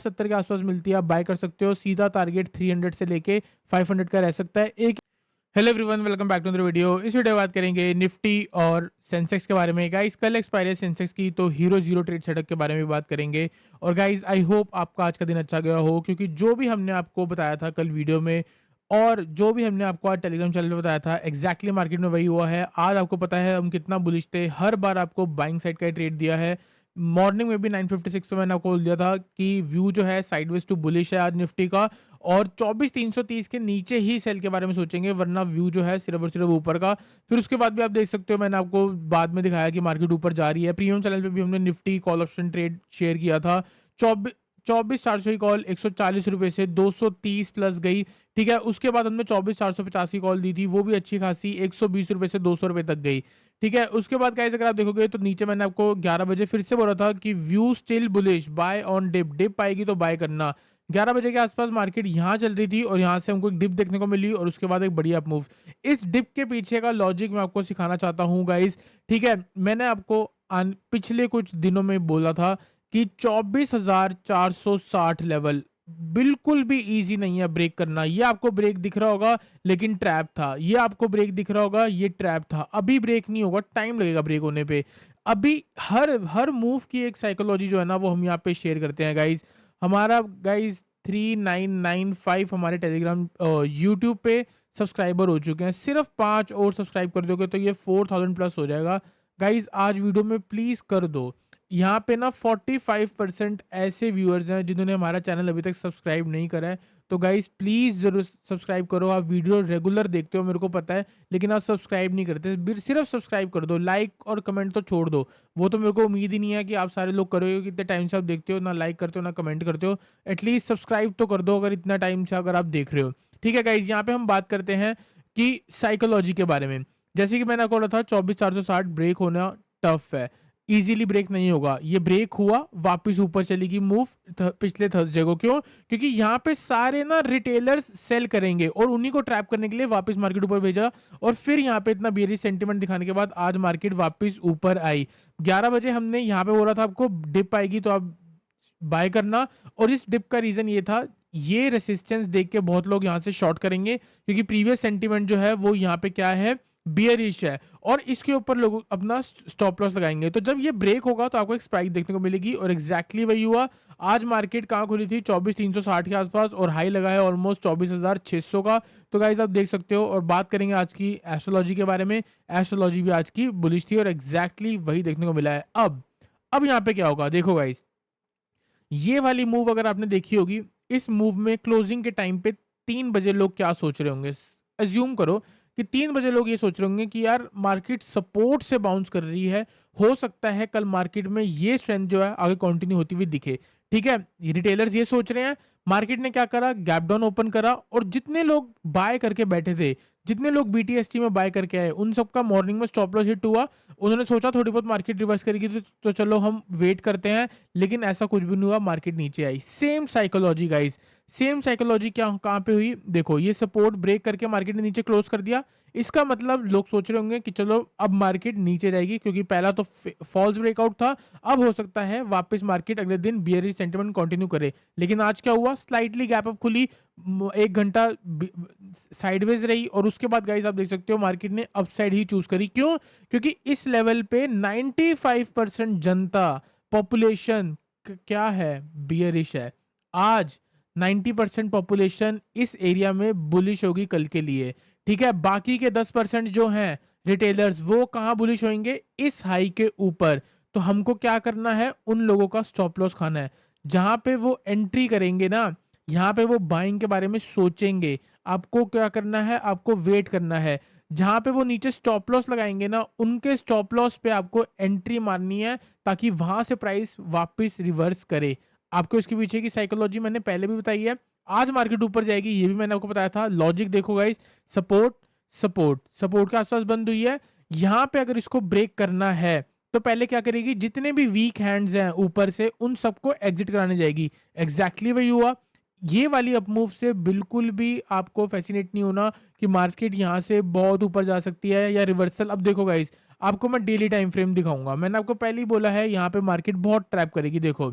70 के आसपास मिलती है, आप बाय कर सकते हो। सीधा टारगेट 300 से लेके 500 का रह सकता है। एक hello everyone, welcome back to the video. इस वीडियो में बात करेंगे निफ्टी और सेंसेक्स के बारे में। गाइस कल एक्सपायरी है सेंसेक्स की, तो हीरो जीरो ट्रेड सेटअप के बारे में भी बात करेंगे। और गाइस आई होप आपका आज का दिन अच्छा गया हो, क्योंकि जो भी हमने आपको बताया था कल वीडियो में और जो भी हमने आपको आज टेलीग्राम चैनल पे बताया था, एग्जैक्टली मार्केट में वही हुआ है। आज आपको पता है हम कितना बुलिश थे, हर बार आपको बाइंग साइड का ट्रेड दिया है। मॉर्निंग में भी 956 पे मैंने आपको बोल दिया था कि व्यू जो है साइडवेज टू बुलिश है आज निफ्टी का, और 24,330 के नीचे ही सेल के बारे में सोचेंगे, वरना व्यू जो है सिर्फ और सिर्फ ऊपर का। फिर उसके बाद भी आप देख सकते हो, मैंने आपको बाद में दिखाया कि मार्केट ऊपर जा रही है। प्रीमियम चैनल पे भी हमने Nifty call option trade share किया था। 24,400 की कॉल 140 रुपए से 230 प्लस गई। ठीक है, उसके बाद हमने 24,450 की कॉल दी थी, वो भी अच्छी खासी 120 रुपए से 200 रुपए तक गई। ठीक है, उसके बाद गाइस अगर आप देखोगे तो नीचे मैंने आपको 11 बजे फिर से बोला था कि view still bullish, buy on dip, dip आएगी तो बाय करना। 11 बजे के आसपास मार्केट यहाँ चल रही थी और यहाँ से हमको एक डिप देखने को मिली और उसके बाद एक बढ़िया मूव। इस डिप के पीछे का लॉजिक मैं आपको सिखाना चाहता हूँ गाइस। ठीक है, मैंने आपको पिछले कुछ दिनों में बोला था कि 24,460 लेवल बिल्कुल भी इजी नहीं है ब्रेक करना। ये आपको ब्रेक दिख रहा होगा लेकिन ट्रैप था, ये आपको ब्रेक दिख रहा होगा, ये ट्रैप था। अभी ब्रेक नहीं होगा, टाइम लगेगा ब्रेक होने पे। अभी हर हर मूव की एक साइकोलॉजी जो है ना, वो हम यहाँ पे शेयर करते हैं गाइस। हमारा गाइस 3995 हमारे टेलीग्राम यूट्यूब पे सब्सक्राइबर हो चुके हैं। सिर्फ 5 और सब्सक्राइब कर दोगे तो ये 4000 प्लस हो जाएगा। गाइस आज वीडियो में प्लीज़ कर दो। यहाँ पे ना 45% ऐसे व्यूअर्स हैं जिन्होंने हमारा चैनल अभी तक सब्सक्राइब नहीं करा है। तो गाइस प्लीज़ ज़रूर सब्सक्राइब करो। आप वीडियो रेगुलर देखते हो मेरे को पता है, लेकिन आप सब्सक्राइब नहीं करते। सिर्फ सब्सक्राइब कर दो, लाइक और कमेंट तो छोड़ दो। वो तो मेरे को उम्मीद ही नहीं है कि आप सारे लोग करोगे, कितने टाइम से आप देखते हो, ना लाइक करते हो ना कमेंट करते हो। एटलीस्ट सब्सक्राइब तो कर दो अगर इतना टाइम से अगर आप देख रहे हो। ठीक है गाइज, यहाँ पे हम बात करते हैं कि साइकोलॉजी के बारे में। जैसे कि मैंने आपको बोला था 24,460 ब्रेक होना टफ है, इजीली ब्रेक नहीं होगा। ये ब्रेक हुआ, वापस ऊपर चलेगी मूव पिछले थर्सडे को। क्यों? क्योंकि यहाँ पे सारे ना रिटेलर्स सेल करेंगे और उन्हीं को ट्रैप करने के लिए वापस मार्केट ऊपर भेजा, और फिर यहाँ पे इतना बेरिश सेंटीमेंट दिखाने के बाद आज मार्केट वापस ऊपर आई। 11 बजे हमने यहाँ पे बोला था आपको डिप आएगी तो आप बाय करना, और इस डिप का रीजन ये था, ये रेसिस्टेंस देख के बहुत लोग यहाँ से शॉर्ट करेंगे, क्योंकि प्रीवियस सेंटीमेंट जो है वो यहाँ पे क्या है, बियरिश है, और इसके ऊपर लोग अपना स्टॉप लॉस लगाएंगे। तो जब ये ब्रेक होगा तो आपको एक स्पाइक देखने को मिलेगी, और एग्जैक्टली वही हुआ। आज मार्केट कहाँ खुली थी? 24,360 के आसपास, और हाई लगा है ऑलमोस्ट 24,600 का। तो गाइस आप देख सकते हो। और बात करेंगे आज की एस्ट्रोलॉजी के बारे में। एस्ट्रोलॉजी भी आज की बुलिश थी और एग्जैक्टली वही देखने को मिला है। अब यहाँ पे क्या होगा देखो गाइस, ये वाली मूव अगर आपने देखी होगी, इस मूव में क्लोजिंग के टाइम पे 3 बजे लोग क्या सोच रहे होंगे? अज्यूम करो कि 3 बजे लोग ये सोच रहे होंगे कि यार मार्केट सपोर्ट से बाउंस कर रही है, हो सकता है कल मार्केट में ये स्ट्रेंथ जो है आगे कंटिन्यू होती हुई दिखे। ठीक है, रिटेलर्स ये सोच रहे हैं। मार्केट ने क्या करा? गैप डाउन ओपन करा, और जितने लोग बाय करके बैठे थे, जितने लोग बीटीएसटी में बाय करके आए, उन सबका मॉर्निंग में स्टॉप लॉस हिट हुआ। उन्होंने सोचा थोड़ी बहुत मार्केट रिवर्स करेगी तो चलो हम वेट करते हैं, लेकिन ऐसा कुछ भी नहीं हुआ, मार्केट नीचे आई। Same psychology guys, same psychology क्या कहाँ पे हुई? देखो, ये सपोर्ट ब्रेक करके मार्केट ने नीचे क्लोज कर दिया। इसका मतलब लोग सोच रहे होंगे कि चलो अब मार्केट नीचे जाएगी, क्योंकि पहला तो फॉल्स ब्रेकआउट था। अब हो सकता है वापस मार्केट अगले दिन बियरिश सेंटिमेंट कंटिन्यू करे। लेकिन आज क्या हुआ? स्लाइटली गैप अप खुली, 1 घंटा साइडवेज रही, और उसके बाद गाइस आप देख सकते हो मार्केट ने अपसाइड ही चूज करी। क्यों? क्योंकि इस लेवल पे 95% जनता, पॉपुलेशन क्या है, बियरिश है। आज 90% पॉपुलेशन इस एरिया में बुलिश होगी कल के लिए। ठीक है, बाकी के 10% जो हैं रिटेलर्स, वो कहाँ बुलिश होंगे? इस हाई के ऊपर। तो हमको क्या करना है? उन लोगों का स्टॉप लॉस खाना है। जहां पे वो एंट्री करेंगे ना, यहाँ पे वो बाइंग के बारे में सोचेंगे। आपको क्या करना है? आपको वेट करना है। जहां पे वो नीचे स्टॉप लॉस लगाएंगे ना, उनके स्टॉप लॉस पे आपको एंट्री मारनी है, ताकि वहां से प्राइस वापस रिवर्स करे। आपको इसके पीछे की साइकोलॉजी मैंने पहले भी बताई है। आज मार्केट ऊपर जाएगी, ये भी मैंने आपको बताया था। लॉजिक देखो गाइस, सपोर्ट सपोर्ट सपोर्ट के आसपास बंद हुई है। यहाँ पे अगर इसको ब्रेक करना है तो पहले क्या करेगी? जितने भी वीक हैंड्स हैं ऊपर से, उन सबको एग्जिट कराने जाएगी। एग्जैक्टली वही हुआ। ये वाली अपमूव से बिल्कुल भी आपको फैसिनेट नहीं होना कि मार्केट यहाँ से बहुत ऊपर जा सकती है या रिवर्सल। अब देखो गाइस, आपको मैं डेली टाइम फ्रेम दिखाऊंगा। मैंने आपको पहले ही बोला है यहाँ पे मार्केट बहुत ट्रैप करेगी। देखो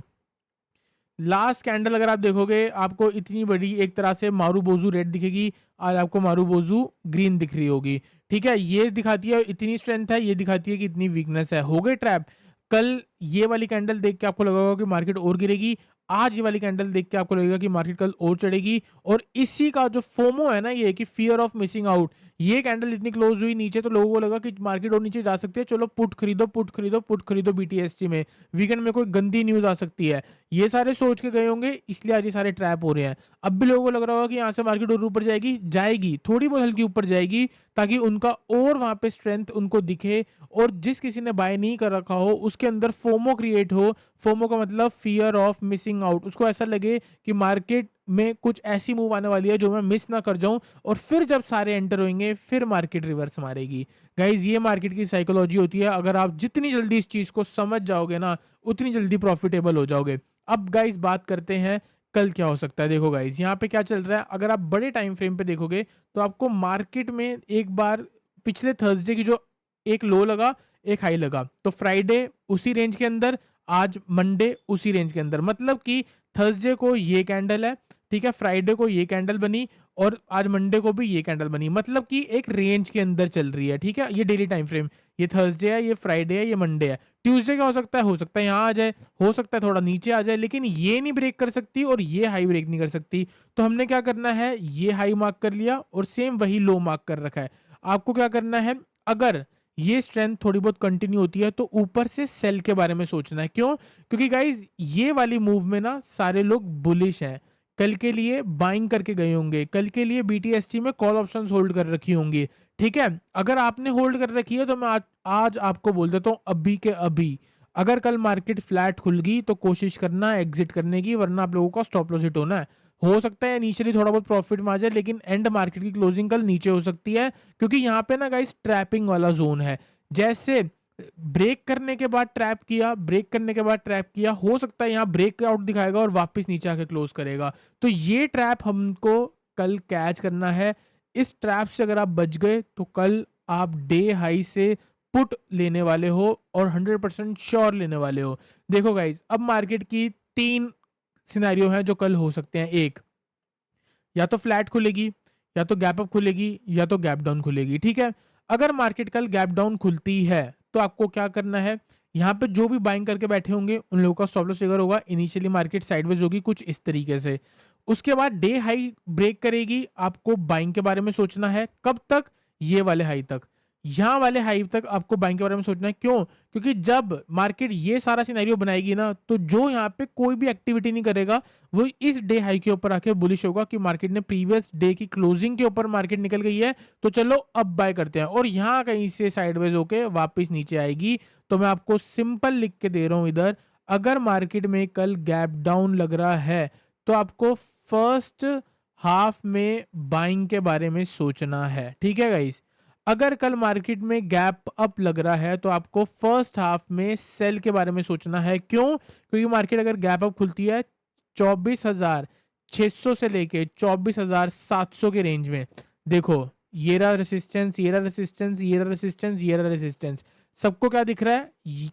लास्ट कैंडल अगर आप देखोगे आपको इतनी बड़ी एक तरह से मारूबोजू रेड दिखेगी और आपको मारूबोजू ग्रीन दिख रही होगी। ठीक है, ये दिखाती है इतनी स्ट्रेंथ है, ये दिखाती है कि इतनी वीकनेस है। हो गए ट्रैप। कल ये वाली कैंडल देख के आपको लगा होगा कि मार्केट और गिरेगी, आज ये वाली कैंडल देख के आपको लगेगा कि मार्केट कल और चढ़ेगी। और इसी का जो फोमो है ना, ये कि फियर ऑफ मिसिंग आउट, ये कैंडल इतनी क्लोज हुई नीचे तो लोगों को लगा कि मार्केट और नीचे जा सकती है, चलो पुट खरीदो पुट खरीदो पुट खरीदो बीटीएसटी में, वीकेंड में कोई गंदी न्यूज आ सकती है। ये सारे सोच के गए होंगे, इसलिए आज ये सारे ट्रैप हो रहे हैं। अब भी लोगों को लग रहा होगा कि यहाँ से मार्केट और ऊपर जाएगी, जाएगी थोड़ी बहुत हल्की ऊपर जाएगी, ताकि उनका और वहां पे स्ट्रेंथ उनको दिखे। और जिस किसी ने बाय नहीं कर रखा हो उसके अंदर फोमो क्रिएट हो। फोमो का मतलब फियर ऑफ मिसिंग आउट, उसको ऐसा लगे कि मार्केट में कुछ ऐसी मूव आने वाली है जो मैं मिस ना कर जाऊं, और फिर जब सारे एंटर होंगे फिर मार्केट रिवर्स मारेगी। गाइज ये मार्केट की साइकोलॉजी होती है, अगर आप जितनी जल्दी इस चीज को समझ जाओगे ना उतनी जल्दी प्रॉफिटेबल हो जाओगे। अब गाइज बात करते हैं कल क्या हो सकता है। देखो गाइज यहाँ पे क्या चल रहा है, अगर आप बड़े टाइम फ्रेम पे देखोगे तो आपको मार्केट में एक बार पिछले थर्सडे की जो एक लो लगा एक हाई लगा, तो फ्राइडे उसी रेंज के अंदर, आज मंडे उसी रेंज के अंदर, मतलब कि थर्सडे को ये कैंडल है, ठीक है, फ्राइडे को ये कैंडल बनी और आज मंडे को भी ये कैंडल बनी, मतलब कि एक रेंज के अंदर चल रही है। ठीक है, ये डेली टाइम फ्रेम, ये थर्सडे है, ये फ्राइडे है, ये मंडे है। ट्यूसडे क्या हो सकता है यहाँ आ जाए, हो सकता है थोड़ा नीचे आ जाए, लेकिन ये नहीं ब्रेक कर सकती और ये हाई ब्रेक नहीं कर सकती। तो हमने क्या करना है, ये हाई मार्क कर लिया और सेम वही लो मार्क कर रखा है। आपको क्या करना है, अगर ये स्ट्रेंथ थोड़ी बहुत कंटिन्यू होती है तो ऊपर से सेल के बारे में सोचना है। क्यों? क्योंकि गाइज ये वाली मूव में ना सारे लोग बुलिश हैं, कल के लिए बाइंग करके गए होंगे, कल के लिए बीटीएसटी में कॉल ऑप्शंस होल्ड कर रखी होंगी। ठीक है, अगर आपने होल्ड कर रखी है तो मैं आज आपको बोल देता हूँ अभी के अभी, अगर कल मार्केट फ्लैट खुल गई तो कोशिश करना एग्जिट करने की, वरना आप लोगों का स्टॉप लॉस हिट होना है। हो सकता है इनिशियली थोड़ा बहुत प्रॉफिट में आ जाए, लेकिन एंड मार्केट की क्लोजिंग कल नीचे हो सकती है, क्योंकि यहाँ पे ना गाइस ट्रैपिंग वाला जोन है। जैसे ब्रेक करने के बाद ट्रैप किया, ब्रेक करने के बाद ट्रैप किया, हो सकता है यहाँ ब्रेक आउट दिखाएगा और वापस नीचे आके क्लोज करेगा। तो ये ट्रैप हमको कल कैच करना है। इस ट्रैप से अगर आप बच गए तो कल आप डे हाई से पुट लेने वाले हो और 100% श्योर लेने वाले हो। देखो गाइज, अब मार्केट की 3 सिनेरियो हैं जो कल हो सकते हैं। एक, या तो फ्लैट खुलेगी, या तो गैप अप खुलेगी, या तो गैप डाउन खुलेगी। ठीक है, अगर मार्केट कल गैप डाउन खुलती है तो आपको क्या करना है, यहाँ पे जो भी बाइंग करके बैठे होंगे उन लोगों का स्टॉप लॉस ट्रिगर होगा। इनिशियली मार्केट साइडवेज होगी कुछ इस तरीके से, उसके बाद डे हाई ब्रेक करेगी, आपको बाइंग के बारे में सोचना है। कब तक? ये वाले हाई तक, यहाँ वाले हाई तक आपको बाइंग के बारे में सोचना है। क्यों? क्योंकि जब मार्केट ये सारा सिनेरियो बनाएगी ना, तो जो यहाँ पे कोई भी एक्टिविटी नहीं करेगा वो इस डे हाई के ऊपर आके बुलिश होगा कि मार्केट ने प्रीवियस डे की क्लोजिंग के ऊपर मार्केट निकल गई है, तो चलो अब बाय करते हैं, और यहाँ कहीं से साइडवेज होके वापस नीचे आएगी। तो मैं आपको सिंपल लिख के दे रहा हूं इधर, अगर मार्केट में कल गैप डाउन लग रहा है तो आपको फर्स्ट हाफ में बाइंग के बारे में सोचना है। ठीक है गाइस, अगर कल मार्केट में गैप अप लग रहा है तो आपको फर्स्ट हाफ में सेल के बारे में सोचना है। क्यों? क्योंकि मार्केट अगर गैप अप खुलती है 24,600 से लेके 24,700 के रेंज में, देखो ये रहा रेसिस्टेंस, ये रहा रेसिस्टेंस, ये रहा रेसिस्टेंस, ये रहा रेसिस्टेंस, सबको क्या दिख रहा है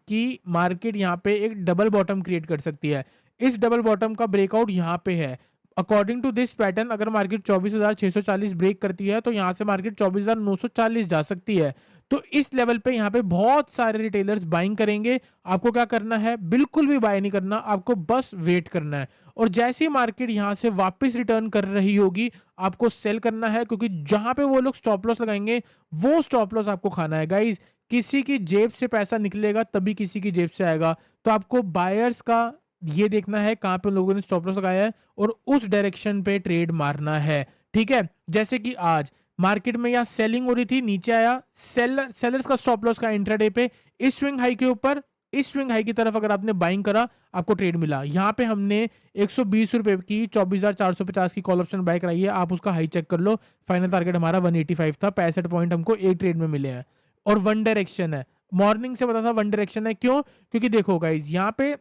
कि मार्केट यहाँ पे एक डबल बॉटम क्रिएट कर सकती है। इस डबल बॉटम का ब्रेकआउट यहाँ पे है। अकॉर्डिंग टू दिस पैटर्न, अगर मार्केट 24,640 ब्रेक करती है तो यहाँ से मार्केट 24,940 जा सकती है। तो इस लेवल पे यहाँ पे बहुत सारे रिटेलर्स बाइंग करेंगे। आपको क्या करना है, बिल्कुल भी बाय नहीं करना, आपको बस वेट करना है। और जैसे ही मार्केट यहाँ से वापस रिटर्न कर रही होगी आपको सेल करना है, क्योंकि जहां पे वो लोग स्टॉप लॉस लगाएंगे वो स्टॉप लॉस आपको खाना है। गाइज, किसी की जेब से पैसा निकलेगा तभी किसी की जेब से आएगा। तो आपको बायर्स का ये देखना है कहां पे लोगों ने स्टॉप लॉस लगाया है और उस डायरेक्शन पे ट्रेड मारना है। ठीक है, जैसे कि आज मार्केट में यहाँ सेलिंग हो रही थी, नीचे आया, सेलर्स का स्टॉप लॉस का इंट्राडे पे इस स्विंग हाई के ऊपर, इस स्विंग हाई की तरफ अगर आपने बाइंग करा आपको ट्रेड मिला। यहाँ पे हमने 120 रुपए की 24,450 की कॉल ऑप्शन बाय कराई है, आप उसका हाई चेक कर लो। फाइनल टारगेट हमारा 185 था, 65 पॉइंट हमको एक ट्रेड में मिले हैं और वन डायरेक्शन है। मॉर्निंग से पता था वन डायरेक्शन है। क्यों? क्योंकि देखो गाइज, यहाँ पे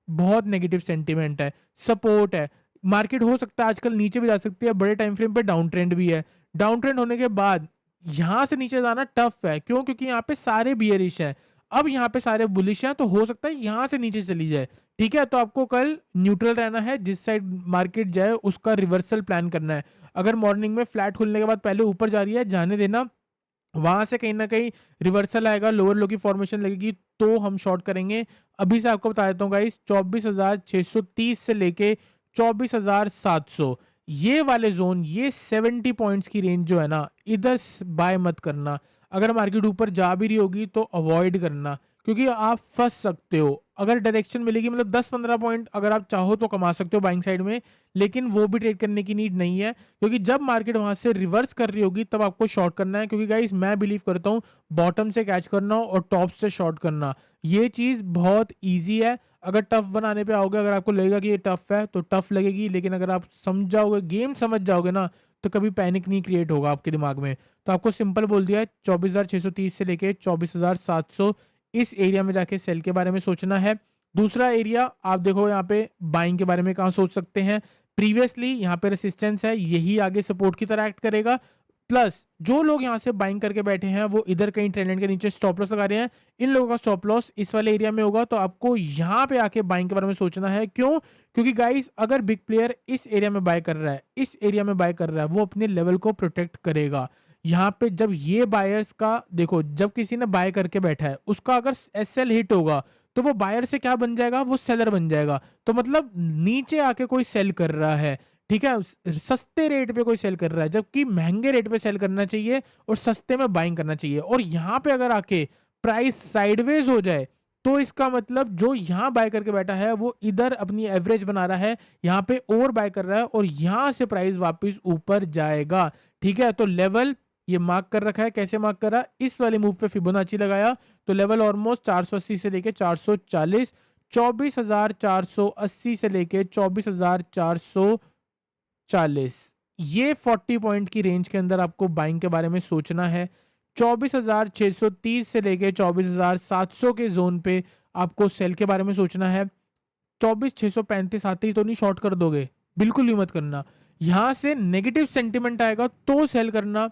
बहुत नेगेटिव सेंटीमेंट है, सपोर्ट है, मार्केट हो सकता है आजकल नीचे भी जा सकती है, बड़े टाइम फ्रेम पे डाउन ट्रेंड भी है। डाउन ट्रेंड होने के बाद यहां से नीचे जाना टफ है। क्यों? क्योंकि यहाँ पे सारे बियरिश हैं। अब यहाँ पे सारे बुलिश हैं, तो हो सकता है यहाँ से नीचे चली जाए, ठीक है? तो आपको कल न्यूट्रल रहना है, जिस साइड मार्केट जाए उसका रिवर्सल प्लान करना है। अगर मॉर्निंग में फ्लैट खुलने के बाद पहले ऊपर जा रही है, जाने देना, वहाँ से कहीं न कहीं रिवर्सल आएगा, लोअर लो की फॉर्मेशन लगेगी, तो हम शॉर्ट करेंगे। अभी से आपको बता देता हूँ गाइस, 24,630 से लेके 24,700 ये वाले ज़ोन, ये 70 पॉइंट्स की रेंज जो है ना, इधर बाय मत करना। अगर मार्केट ऊपर जा भी रही होगी तो अवॉइड करना, क्योंकि आप फँस सकते हो। अगर डायरेक्शन मिलेगी, मतलब 10-15 पॉइंट अगर आप चाहो तो कमा सकते हो बाइंग साइड में, लेकिन वो भी ट्रेड करने की नीड नहीं है, क्योंकि जब मार्केट वहाँ से रिवर्स कर रही होगी तब आपको शॉर्ट करना है। क्योंकि गाइस मैं बिलीव करता हूँ बॉटम से कैच करना और टॉप से शॉर्ट करना, ये चीज़ बहुत ईज़ी है। अगर टफ बनाने पे आओगे, अगर आपको लगेगा कि ये टफ है तो टफ लगेगी, लेकिन अगर आप समझ जाओगे, गेम समझ जाओगे ना, तो कभी पैनिक नहीं क्रिएट होगा आपके दिमाग में। तो आपको सिंपल बोल दिया है, 24,630 से लेके 24,700 इस एरिया में जाके सेल के बारे में सोचना है। दूसरा एरिया आप देखो, यहाँ पे बाइंग के बारे में कहाँ सोच सकते हैं। प्रीवियसली यहाँ पे रेसिस्टेंस है, यही आगे सपोर्ट की तरह एक्ट करेगा। प्लस जो लोग यहाँ से बाइंग करके बैठे हैं वो इधर कहीं ट्रेंड लाइन के नीचे स्टॉप लॉस लगा रहे हैं, इन लोगों का स्टॉप लॉस इस वाले एरिया में होगा। तो आपको यहाँ पे आके बाइंग के बारे में सोचना है। क्यों? क्योंकि गाइस अगर बिग प्लेयर इस एरिया में बाय कर रहा है, इस एरिया में बाय कर रहा है, वो अपने लेवल को प्रोटेक्ट करेगा। यहाँ पे जब ये बायर्स का देखो, जब किसी ने बाय करके बैठा है, उसका अगर एसएल हिट होगा तो वो बायर से क्या बन जाएगा, वो सेलर बन जाएगा। तो मतलब नीचे आके कोई सेल कर रहा है, ठीक है? सस्ते रेट पे कोई सेल कर रहा है, जबकि महंगे रेट पे सेल करना चाहिए और सस्ते में बाइंग करना चाहिए। और यहाँ पे अगर आके प्राइस साइडवेज हो जाए, तो इसका मतलब जो यहाँ बाय करके बैठा है वो इधर अपनी एवरेज बना रहा है, यहाँ पे और बाय कर रहा है और यहाँ से प्राइस वापस ऊपर जाएगा, ठीक है? तो लेवल ये मार्क कर रखा है। कैसे मार्क करा? इस वाले मूव पे फिबोनाची लगाया, तो लेवल ऑलमोस्ट 480 से लेके 440, 24,480 से लेके 24,440, ये 40 पॉइंट की रेंज के अंदर आपको बाइंग के बारे में सोचना है। 24,630 से लेके 24,700 के जोन पे आपको सेल के बारे में सोचना है। 24,635 आते ही तो नहीं शॉर्ट कर दोगे, बिल्कुल भी मत करना। यहाँ से नेगेटिव सेंटिमेंट आएगा तो सेल करना।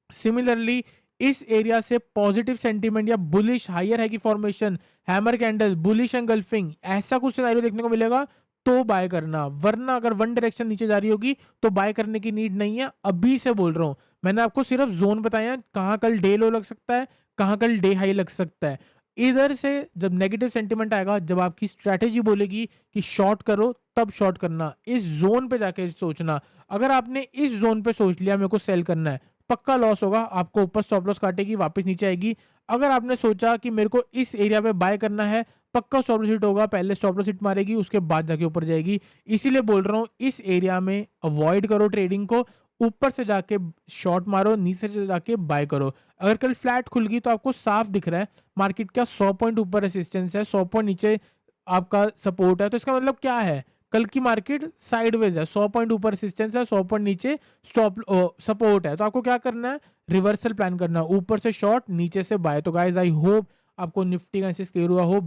सिमिलरली इस एरिया से पॉजिटिव सेंटीमेंट या बुलिश हायर है की formation, hammer candle, bullish engulfing, ऐसा कुछ सिनेरियो देखने को मिलेगा तो बाय करना। वरना अगर वन डायरेक्शन नीचे जा रही होगी तो बाय करने की नीड नहीं है। अभी से बोल रहा हूं, मैंने आपको सिर्फ जोन बताया, कहां कल डे लो लग सकता है, कहां कल डे हाई लग सकता है। इधर से जब नेगेटिव सेंटीमेंट आएगा, जब आपकी स्ट्रैटेजी बोलेगी कि शॉर्ट करो, तब शॉर्ट करना। इस जोन पे जाके सोचना। अगर आपने इस जोन पे सोच लिया मेरे को सेल करना है, पक्का लॉस होगा, आपको ऊपर स्टॉप लॉस काटेगी, वापस नीचे आएगी। अगर आपने सोचा कि मेरे को इस एरिया पे बाय करना है, पक्का स्टॉप लॉस हिट होगा, पहले स्टॉप लॉस हिट मारेगी, उसके बाद जाके ऊपर जाएगी। इसीलिए बोल रहा हूँ इस एरिया में अवॉइड करो ट्रेडिंग को, ऊपर से जाके शॉर्ट मारो, नीचे से जाके बाय करो। अगर कल फ्लैट खुल गई तो आपको साफ दिख रहा है मार्केट का 100 पॉइंट ऊपर रेसिस्टेंस है, 100 पॉइंट नीचे आपका सपोर्ट है। तो इसका मतलब क्या है? कल की मार्केट साइडवेज है, 100 पॉइंट ऊपर रेसिस्टेंस है, 100 पॉइंट नीचे स्टॉप सपोर्ट है। तो आपको क्या करना है? रिवर्सल प्लान करना है, ऊपर से शॉर्ट, नीचे से बाय। तो गाइस आई होप आपको निफ्टी का एनालिसिस क्लियर हुआ हो।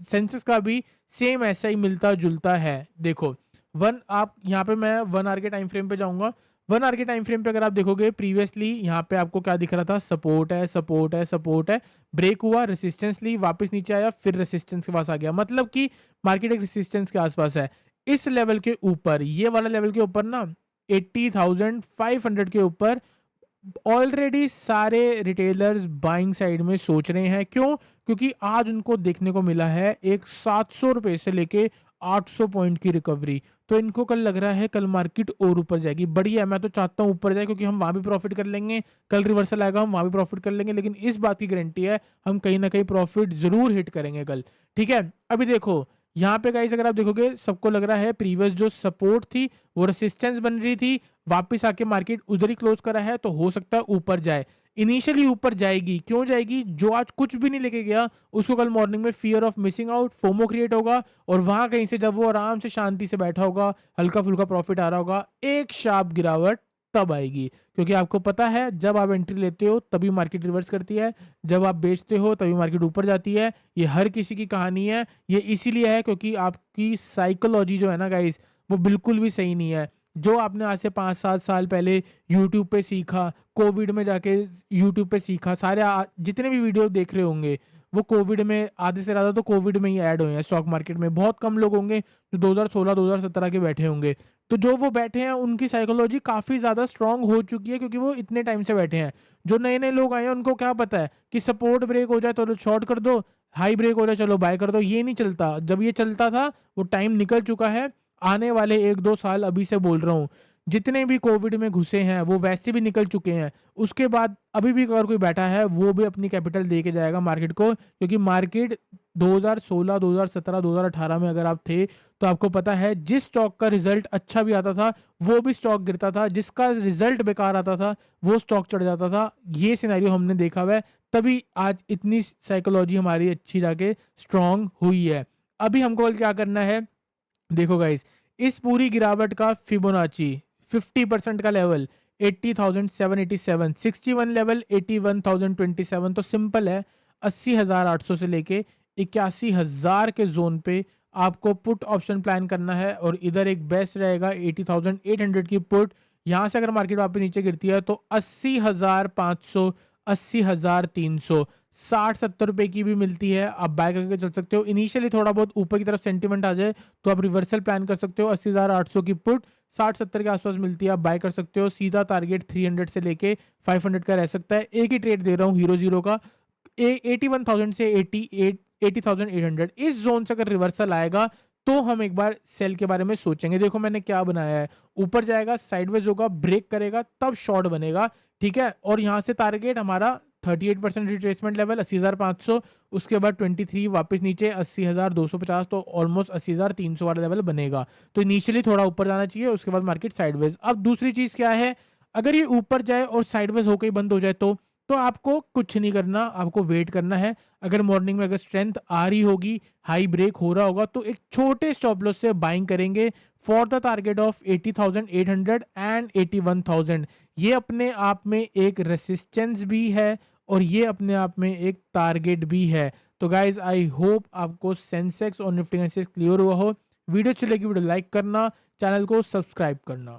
सेंसेस का भी सेम ऐसा ही मिलता जुलता है। देखो वन, आप यहाँ पे मैं 1 आवर के टाइम फ्रेम पे जाऊंगा। 1 आवर के टाइम फ्रेम पे अगर आप देखोगे, प्रीवियसली यहाँ पे आपको क्या दिख रहा था? सपोर्ट है, सपोर्ट है, सपोर्ट है, ब्रेक हुआ, रेसिस्टेंस ली, वापस नीचे आया, फिर रेसिस्टेंस के पास आ गया। मतलब कि मार्केट एक रेसिस्टेंस के आसपास है। इस लेवल के ऊपर, ये वाला लेवल के ऊपर ना, 80,500 के ऊपर ऑलरेडी सारे रिटेलर्स बाइंग साइड में सोच रहे हैं। क्यों? क्योंकि आज उनको देखने को मिला है एक 700 रुपए से लेके 800 पॉइंट की रिकवरी। तो इनको कल लग रहा है कल मार्केट और ऊपर जाएगी। बढ़िया है, मैं तो चाहता हूँ ऊपर जाए, क्योंकि हम वहां भी प्रॉफिट कर लेंगे। कल रिवर्सल आएगा, हम वहां भी प्रॉफिट कर लेंगे, लेकिन इस बात की गारंटी है हम कहीं ना कहीं प्रॉफिट जरूर हिट करेंगे कल, ठीक है? अभी देखो यहाँ पे गाइस, अगर आप देखोगे सबको लग रहा है प्रीवियस जो सपोर्ट थी वो रेसिस्टेंस बन रही थी, वापस आके मार्केट उधर ही क्लोज करा है, तो हो सकता है ऊपर जाए। इनिशियली ऊपर जाएगी। क्यों जाएगी? जो आज कुछ भी नहीं लेके गया उसको कल मॉर्निंग में fear of missing out, FOMO create होगा, और वहां कहीं से जब वो आराम से शांति से बैठा होगा, हल्का फुल्का प्रॉफिट आ रहा होगा, एक शार्प गिरावट तब आएगी। क्योंकि आपको पता है जब आप एंट्री लेते हो तभी मार्केट रिवर्स करती है, जब आप बेचते हो तभी मार्केट यूपर जाती है। ये हर किसी की कहानी है। ये इसीलिए है क्योंकि आपकी साइकोलॉजी जो है ना गाइस, वो बिल्कुल भी सही नहीं है। जो आपने आज से 5-7 साल पहले यूट्यूब पे सीखा, कोविड में जाके यूट्यूब पे सीखा, सारे जितने भी वीडियो देख रहे होंगे, वो कोविड में आधे से ज़्यादा तो कोविड में ही ऐड हुए हैं स्टॉक मार्केट में। बहुत कम लोग होंगे जो 2016-2017 के बैठे होंगे। तो जो वो बैठे हैं उनकी साइकोलॉजी काफ़ी ज़्यादा स्ट्रॉन्ग हो चुकी है क्योंकि वो इतने टाइम से बैठे हैं। जो नए-नए लोग आए हैं उनको क्या पता है कि सपोर्ट ब्रेक हो जाए तो शॉर्ट कर दो, हाई ब्रेक हो जाए चलो बाय कर दो, ये नहीं चलता। जब ये चलता था वो टाइम निकल चुका है। आने वाले 1-2 साल अभी से बोल रहा हूँ, जितने भी कोविड में घुसे हैं वो वैसे भी निकल चुके हैं। उसके बाद अभी भी अगर कोई बैठा है वो भी अपनी कैपिटल दे के जाएगा मार्केट को, क्योंकि मार्केट 2016, 2017, 2018 में अगर आप थे तो आपको पता है जिस स्टॉक का रिजल्ट अच्छा भी आता था वो भी स्टॉक गिरता था, जिसका रिजल्ट बेकार आता था वो स्टॉक चढ़ जाता था। ये सिनेरियो हमने देखा हुआ है, तभी आज इतनी साइकोलॉजी हमारी अच्छी जाके स्ट्रांग हुई है। अभी हमको क्या करना है, देखो गाइस, इस पूरी गिरावट का फिबोनाची 50% का लेवल 80,787, 61 लेवल 81,027, तो सिंपल है। 80,800 से लेके 81,000 के जोन पे आपको पुट ऑप्शन प्लान करना है और इधर एक बेस्ट रहेगा 80,800 की पुट। यहाँ से अगर मार्केट वापस नीचे गिरती है तो 80,500, 80,300, 60-70 रुपए की भी मिलती है, आप बाय करके चल सकते हो। इनिशियली थोड़ा बहुत ऊपर की तरफ सेंटीमेंट आ जाए तो आप रिवर्सल प्लान कर सकते हो। 80,800 की पुट 60-70 के आसपास मिलती है, आप बाय कर सकते हो। सीधा टारगेट 300 से लेके 500 का रह सकता है। एक ही ट्रेड दे रहा हूँ हीरो जीरो का, 81,000 से 80,800, इस जोन से अगर रिवर्सल आएगा तो हम एक बार सेल के बारे में सोचेंगे। देखो मैंने क्या बनाया है, ऊपर जाएगा, साइडवेज होगा, ब्रेक करेगा तब शॉर्ट बनेगा, ठीक है। और यहाँ से टारगेट हमारा 38% रिट्रेसमेंट लेवल 80,500, उसके बाद 23 वापस नीचे 80,250, तो ऑलमोस्ट 80,300 वाला लेवल बनेगा। तो इनिशियली थोड़ा ऊपर जाना चाहिए, उसके बाद मार्केट साइडवेज। अब दूसरी चीज़ क्या है, अगर ये ऊपर जाए और साइडवेज होकर ही बंद हो जाए तो आपको कुछ नहीं करना, आपको वेट करना है। अगर मॉर्निंग में अगर स्ट्रेंथ आ रही होगी, हाई ब्रेक हो रहा होगा, तो एक छोटे स्टॉप लॉस से बाइंग करेंगे for the target of 80,800 and 81,000। ये अपने आप में एक रेसिस्टेंस भी है और ये अपने आप में एक टारगेट भी है। तो गाइज आई होप आपको सेंसेक्स और निफ्टी का क्लियर हुआ हो। वीडियो अच्छी लगी वीडियो लाइक करना, चैनल को सब्सक्राइब करना।